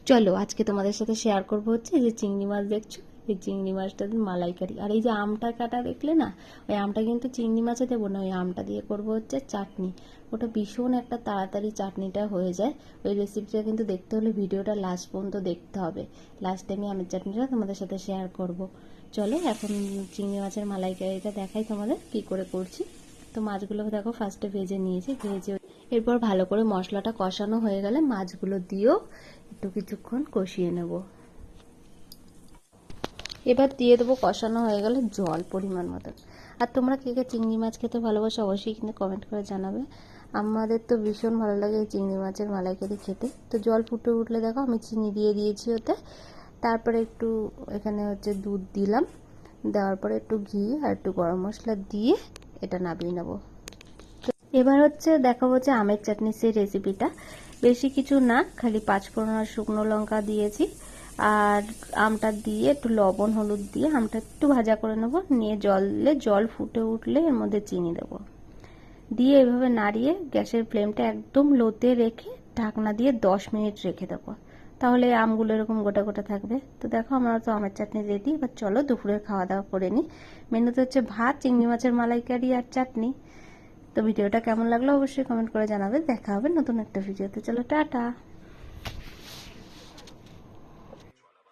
চলো আজকে তোমাদের সাথে শেয়ার করবো হচ্ছে এই যে চিংড়ি মাছ দেখছো, এই চিংড়ি মাছটার মালাইকারি। আর এই যে আমটা কাটা দেখলে না, ওই আমটা কিন্তু চিংড়ি মাছে দেবো না, ওই আমটা দিয়ে করবো হচ্ছে চাটনি। ওটা ভীষণ একটা তাড়াতাড়ি চাটনিটা হয়ে যায়। ওই রেসিপিটা কিন্তু দেখতে হলে ভিডিওটা লাস্ট পর্যন্ত দেখতে হবে। লাস্টে আমি আমের চাটনিটা তোমাদের সাথে শেয়ার করব। চলো এখন চিংড়ি মাছের মালাইকারিটা দেখাই তোমাদের কি করে করছি। তো মাছগুলো দেখো ফার্স্টে ভেজে নিয়েছি, ভেজে এরপর ভালো করে মশলাটা কষানো হয়ে গেলে মাছগুলো দিয়েও একটু কিছুক্ষণ কষিয়ে নেব। এবার দিয়ে দেবো কষানো হয়ে গেলে জল পরিমাণ মতো। আর তোমরা কে কে চিংড়ি মাছ খেতে ভালোবাসো অবশ্যই কিন্তু কমেন্ট করে জানাবে। আমাদের তো ভীষণ ভালো লাগে এই চিংড়ি মাছের মালাইকারি খেতে। তো জল ফুটে উঠলে দেখো আমি চিনি দিয়ে দিয়েছি ওতে। তারপরে একটু এখানে হচ্ছে দুধ দিলাম, দেওয়ার পরে একটু ঘি আর একটু গরম মশলা দিয়ে এটা নামিয়ে নেবো। এবার হচ্ছে দেখাবো হচ্ছে আমের চাটনির সেই রেসিপিটা। বেশি কিছু না, খালি 5 ফোড়ন আর শুকনো লঙ্কা দিয়েছি, আর আমটা দিয়ে একটু লবণ হলুদ দিয়ে আমটা একটু ভাজা করে নেব। নিয়ে জল ফুটে উঠলে এর মধ্যে চিনি দেব, দিয়ে এভাবে নাড়িয়ে গ্যাসের ফ্লেমটা একদম লোতে রেখে ঢাকনা দিয়ে 10 মিনিট রেখে দেবো। তাহলে আমগুলো এরকম গোটা গোটা থাকবে। তো দেখো আমার তো আমের চাটনি রেডি। এবার চলো দুপুরের খাওয়া দাওয়া করে নিই। মেনুতে হচ্ছে ভাত, চিংড়ি মাছের মালাইকারি আর চাটনি। তো ভিডিওটা কেমন লাগলো অবশ্যই কমেন্ট করে জানাবে। দেখা হবে নতুন একটা ভিডিওতে। চলো টাটা।